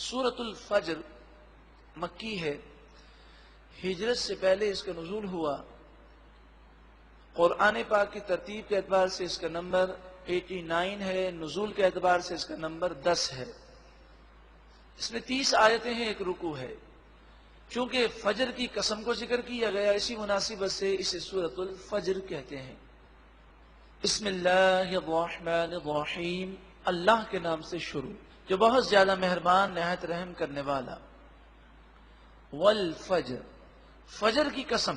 سورۃ الفجر مکی ہے، ہجرت سے پہلے اس کا نزول ہوا۔ قرآن پاک کی ترتیب کے اعتبار سے اس کا نمبر 89 ہے، نزول کے اعتبار سے اس کا نمبر 10 ہے۔ اس میں 30 آیتیں ہیں، ایک رکوع ہے۔ چونکہ فجر کی قسم کو ذکر کیا گیا، اسی مناسبت سے اسے سورۃ الفجر کہتے ہیں۔ بسم اللہ الرحمن الرحیم، اللہ کے نام سے شروع جو بہت زیادہ مہربان نہایت رحم کرنے والا۔ والفجر، فجر کی قسم۔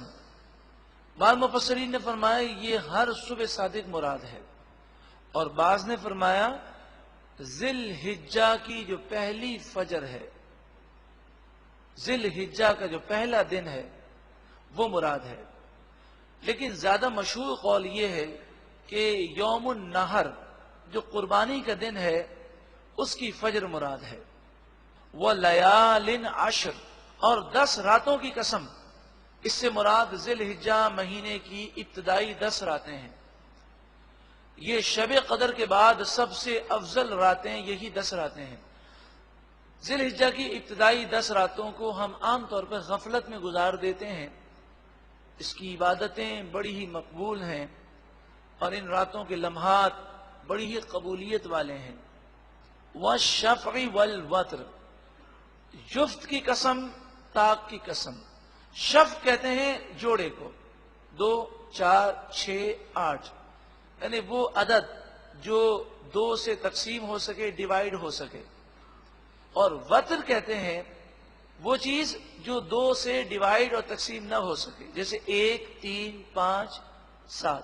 بعض مفسرین نے فرمایا یہ ہر صبح صادق مراد ہے، اور بعض نے فرمایا ذی الحجہ کی جو پہلی فجر ہے، ذی الحجہ کا جو پہلا دن ہے وہ مراد ہے۔ لیکن زیادہ مشہور قول یہ ہے کہ یوم النحر جو قربانی کا دن ہے اس کی فجر مراد ہے۔ وَلَيَالٍ عَشْرٍ، اور 10 راتوں کی قسم۔ اس سے مراد ذی الحجہ مہینے کی ابتدائی 10 راتیں ہیں۔ یہ شب قدر کے بعد سب سے افضل راتیں یہی 10 راتیں ہیں۔ ذی الحجہ کی ابتدائی 10 راتوں کو ہم عام طور پر غفلت میں گزار دیتے ہیں۔ اس کی عبادتیں بڑی ہی مقبول ہیں اور ان راتوں کے لمحات بڑی ہی قبولیت والے ہیں۔ وَالشَّفْعِ وَالْوَتْرِ، جفت کی قسم، طاق کی قسم۔ شفع کہتے ہیں جوڑے کو، 2 4 6 8، یعنی وہ عدد جو 2 سے تقسیم ہو سکے، ڈیوائیڈ ہو سکے۔ اور وتر کہتے ہیں وہ چیز جو 2 سے ڈیوائیڈ اور تقسیم نہ ہو سکے، جیسے 1 3 5 7۔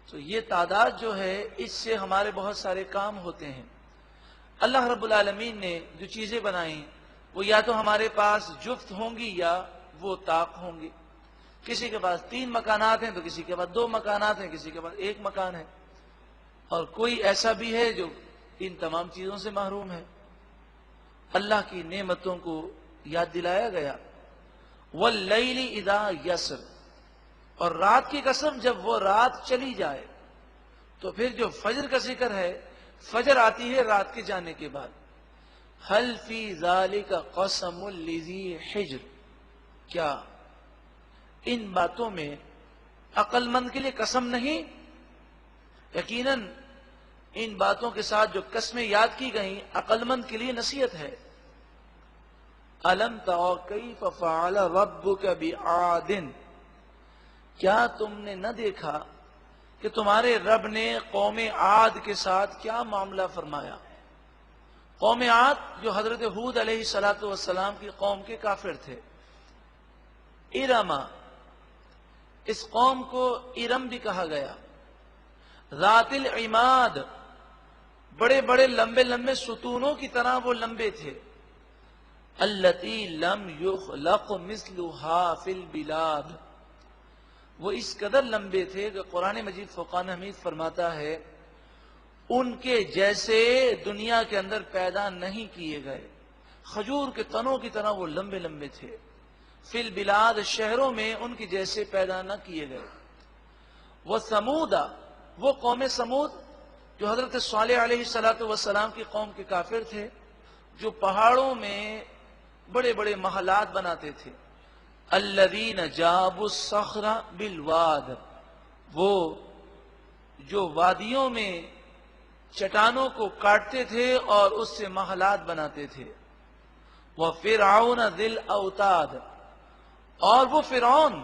تو یہ تعداد جو ہے اس سے ہمارے بہت سارے کام ہوتے ہیں۔ اللہ رب العالمین نے جو چیزیں بنائیں وہ یا تو ہمارے پاس جفت ہوں گی یا وہ طاق ہوں گی۔ کسی کے پاس 3 مکانات ہیں تو کسی کے پاس 2 مکانات ہیں، کسی کے پاس 1 مکان ہے، اور کوئی ایسا بھی ہے جو ان تمام چیزوں سے محروم ہے۔ اللہ کی نعمتوں کو یاد دلایا گیا۔ وَاللَّيْلِ إِذَا يَسْرِ، اور رات کی قسم جب وہ رات چلی جائے۔ تو پھر جو فجر کا ذکر ہے، فجر آتی ہے رات کے جانے کے بعد۔ هَلْ فِي ذَلِكَ قَسَمٌ لِذِي حِجْرٍ، کیا ان باتوں میں عقل مند کے لیے قسم نہیں؟ یقیناً ان باتوں کے ساتھ جو قسمیں یاد کی گئیں عقل مند کے لیے نصیحت ہے۔ أَلَمْ تَرَ كَيْفَ فَعَلَ رَبُّكَ بِعَادٍ، کیا تم نے نہ دیکھا کہ تمہارے رب نے قوم عاد کے ساتھ کیا معاملہ فرمایا؟ قوم عاد جو حضرت ہود علیہ السلام کی قوم کے کافر تھے۔ ارم، اس قوم کو ارم بھی کہا گیا۔ ذات العماد، بڑے بڑے لمبے لمبے ستونوں کی طرح وہ لمبے تھے۔ التی لم یخلق مثلها فی البلاد، وہ اس قدر لمبے تھے کہ قرآن مجید فرقان حمید فرماتا ہے ان کے جیسے دنیا کے اندر پیدا نہیں کیے گئے۔ کھجور کے تنوں کی طرح وہ لمبے لمبے تھے۔ فی البلاد، شہروں میں ان کے جیسے پیدا نہ کیے گئے۔ وہ سمود، وہ قوم سمود جو حضرت صالح علیہ السلام کی قوم کے کافر تھے، جو پہاڑوں میں بڑے بڑے محلات بناتے تھے۔ الذین جابوا الصخر بالواد، وہ جو وادیوں میں چٹانوں کو کاٹتے تھے اور اس سے محلات بناتے تھے۔ وفرعون ذی الاوتاد، اور وہ فرعون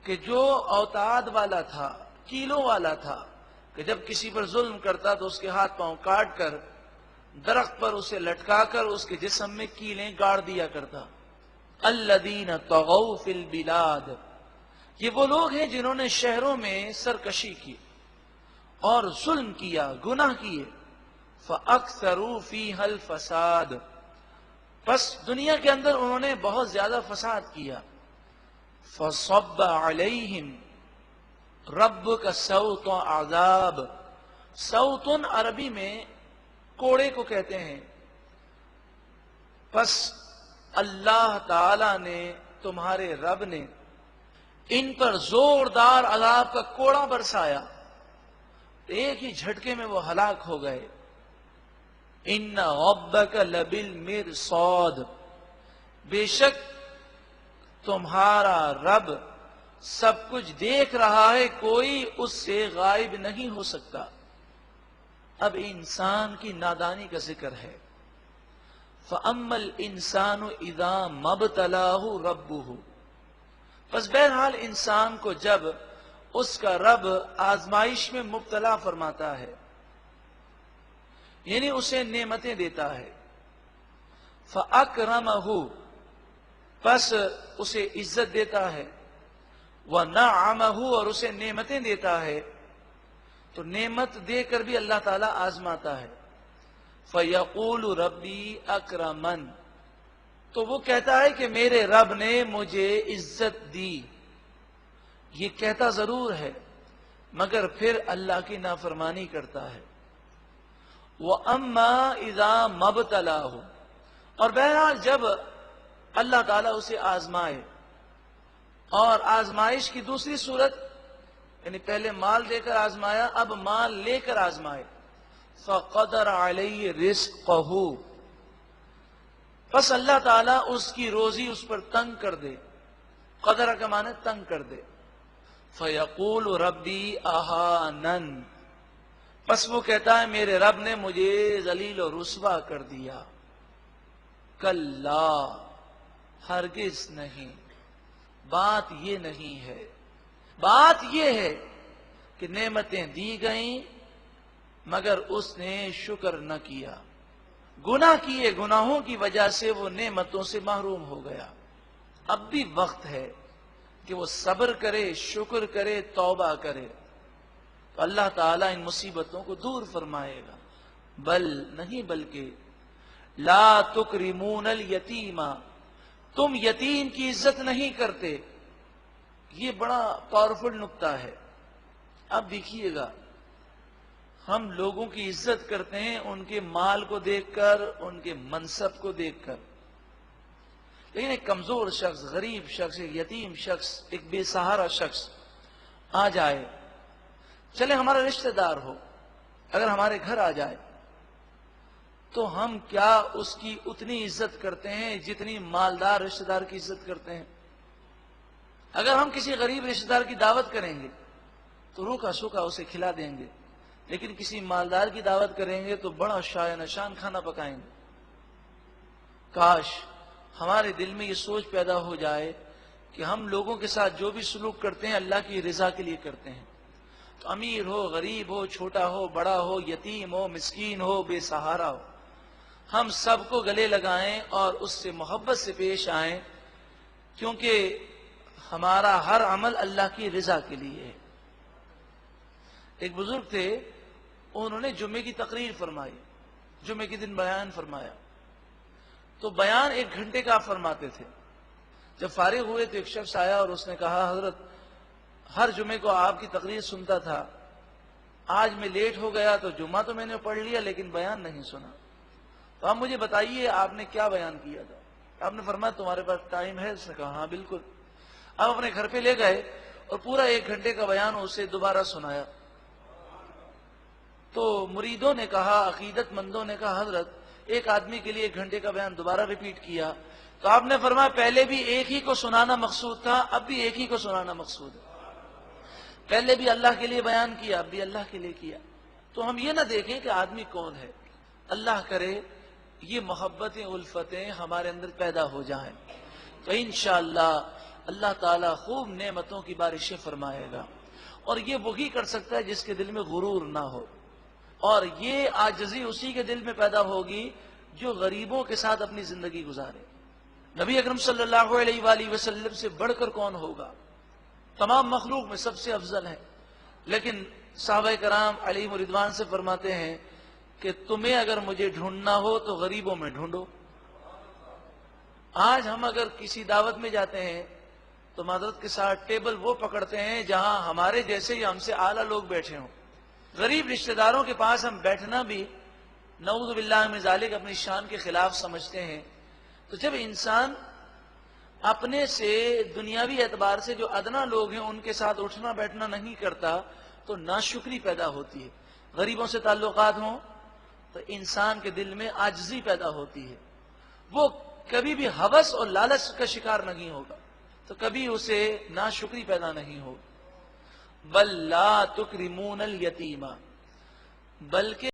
کہ جو اوتاد والا تھا، کیلوں والا تھا، کہ جب کسی پر ظلم کرتا تو اس کے ہاتھ پاؤں کاٹ کر درخت پر اسے لٹکا کر اس کے جسم میں کیلیں گاڑ دیا کرتا۔ الذین طغوا فی البلاد، یہ وہ لوگ ہیں جنہوں نے شہروں میں سرکشی کی اور ظلم کیا، گناہ کیے۔ فَأَكْثَرُوا فِيهَا الْفَسَادَ، بس دنیا کے اندر انہوں نے بہت زیادہ فساد کیا۔ فَصَبَّ عَلَيْهِمْ رَبُّكَ سَوْطَ عَذَابٍ، سوط عربی میں کوڑے کو کہتے ہیں۔ پس اللہ تعالی نے، تمہارے رب نے ان پر زوردار عذاب کا کوڑا برسایا، ایک ہی جھٹکے میں وہ ہلاک ہو گئے۔ ان ربک لبالمرصاد، بے شک تمہارا رب سب کچھ دیکھ رہا ہے، کوئی اس سے غائب نہیں ہو سکتا۔ اب انسان کی نادانی کا ذکر ہے۔ فَأَمَّا الْإِنسَانُ إِذَا مَبْتَلَاهُ رَبُّهُ، پس بہرحال انسان کو جب اس کا رب آزمائش میں مبتلا فرماتا ہے، یعنی اسے نعمتیں دیتا ہے، فَأَكْرَمَهُ، پس اسے عزت دیتا ہے، وَنَعَمَهُ، اور اسے نعمتیں دیتا ہے، تو نعمت دے کر بھی اللہ تعالیٰ آزماتا ہے۔ فَيَقُولُ رَبِّي أَكْرَمَنِ، تو وہ کہتا ہے کہ میرے رب نے مجھے عزت دی۔ یہ کہتا ضرور ہے مگر پھر اللہ کی نافرمانی کرتا ہے۔ وَأَمَّا إِذَا مَبْتَلَاهُ، اور بہرحال جب اللہ تعالیٰ اسے آزمائے، اور آزمائش کی دوسری صورت، یعنی پہلے مال دے کر آزمایا، اب مال لے کر آزمائے، فَقَدَرَ عَلَيْهِ رِزْقَهُ، پس اللہ تعالیٰ اس کی روزی اس پر تنگ کر دے، قدر کا معنی تنگ کر دے، فَيَقُولُ رَبِّي أَهَانَنِ، پس وہ کہتا ہے میرے رب نے مجھے ذلیل و رسوا کر دیا۔ کلا، ہرگز نہیں، بات یہ نہیں ہے، بات یہ ہے کہ نعمتیں دی گئیں مگر اس نے شکر نہ کیا، گناہ کیے، گناہوں کی وجہ سے وہ نعمتوں سے محروم ہو گیا۔ اب بھی وقت ہے کہ وہ صبر کرے، شکر کرے، توبہ کرے، تو اللہ تعالیٰ ان مصیبتوں کو دور فرمائے گا۔ بل نہیں، بلکہ لا تکرمون الیتیم، تم یتیم کی عزت نہیں کرتے۔ یہ بڑا پاورفل نکتہ ہے۔ اب دیکھیے گا، ہم لوگوں کی عزت کرتے ہیں ان کے مال کو دیکھ کر، ان کے منصب کو دیکھ کر، لیکن ایک کمزور شخص، غریب شخص، ایک یتیم شخص، ایک بے سہارا شخص آ جائے، چلے ہمارا رشتہ دار ہو، اگر ہمارے گھر آ جائے تو ہم کیا اس کی اتنی عزت کرتے ہیں جتنی مالدار رشتہ دار کی عزت کرتے ہیں؟ اگر ہم کسی غریب رشتہ دار کی دعوت کریں گے تو روکھا سوکھا اسے کھلا دیں گے، لیکن کسی مالدار کی دعوت کریں گے تو بڑا شایع نشان کھانا پکائیں گے۔ کاش ہمارے دل میں یہ سوچ پیدا ہو جائے کہ ہم لوگوں کے ساتھ جو بھی سلوک کرتے ہیں اللہ کی رضا کے لیے کرتے ہیں، تو امیر ہو، غریب ہو، چھوٹا ہو، بڑا ہو، یتیم ہو، مسکین ہو، بے سہارا ہو، ہم سب کو گلے لگائیں اور اس سے محبت سے پیش آئیں، کیونکہ ہمارا ہر عمل اللہ کی رضا کے لیے ہے۔ ایک بزرگ تھے، انہوں نے جمعے کی تقریر فرمائی، جمعے کے دن بیان فرمایا، تو بیان 1 گھنٹے کا فرماتے تھے۔ جب فارغ ہوئے تو ایک شخص آیا اور اس نے کہا حضرت ہر جمعے کو آپ کی تقریر سنتا تھا، آج میں لیٹ ہو گیا تو جمعہ تو میں نے پڑھ لیا لیکن بیان نہیں سنا، تو آپ مجھے بتائیے آپ نے کیا بیان کیا تھا؟ آپ نے فرمایا تمہارے پاس ٹائم ہے؟ اس نے کہا ہاں بالکل۔ آپ اپنے گھر پہ لے گئے اور پورا 1 گھنٹے کا بیان اسے دوبارہ سنایا۔ تو مریدوں نے کہا، عقیدت مندوں نے کہا حضرت ایک آدمی کے لیے 1 گھنٹے کا بیان دوبارہ ریپیٹ کیا، تو آپ نے فرمایا پہلے بھی ایک ہی کو سنانا مقصود تھا، اب بھی ایک ہی کو سنانا مقصود ہے۔ پہلے بھی اللہ کے لیے بیان کیا، اب بھی اللہ کے لیے کیا۔ تو ہم یہ نہ دیکھیں کہ آدمی کون ہے، اللہ کرے یہ محبتیں، الفتیں ہمارے اندر پیدا ہو جائیں تو انشاءاللہ اللہ تعالیٰ خوب نعمتوں کی بارشیں فرمائے گا، اور یہ وہی کر سکتا ہے جس کے دل میں غرور نہ ہو، اور یہ عاجزی اسی کے دل میں پیدا ہوگی جو غریبوں کے ساتھ اپنی زندگی گزارے۔ نبی اکرم صلی اللہ علیہ وآلہ وسلم سے بڑھ کر کون ہوگا؟ تمام مخلوق میں سب سے افضل ہے، لیکن صحابہ کرام علیہم رضوان سے فرماتے ہیں کہ تمہیں اگر مجھے ڈھونڈنا ہو تو غریبوں میں ڈھونڈو۔ آج ہم اگر کسی دعوت میں جاتے ہیں تو معذرت کے ساتھ ٹیبل وہ پکڑتے ہیں جہاں ہمارے جیسے یا ہم سے اعلیٰ لوگ بیٹھے ہوں۔ غریب رشتہ داروں کے پاس ہم بیٹھنا بھی نعوذ باللہ من ذالک اپنی شان کے خلاف سمجھتے ہیں۔ تو جب انسان اپنے سے دنیاوی اعتبار سے جو ادنا لوگ ہیں ان کے ساتھ اٹھنا بیٹھنا نہیں کرتا تو ناشکری پیدا ہوتی ہے۔ غریبوں سے تعلقات ہوں تو انسان کے دل میں عاجزی پیدا ہوتی ہے، وہ کبھی بھی ہوس اور لالچ کا شکار نہیں ہوگا، تو کبھی اسے ناشکری پیدا نہیں ہوگی۔ بل لا تکرمون الیتیم، بلکہ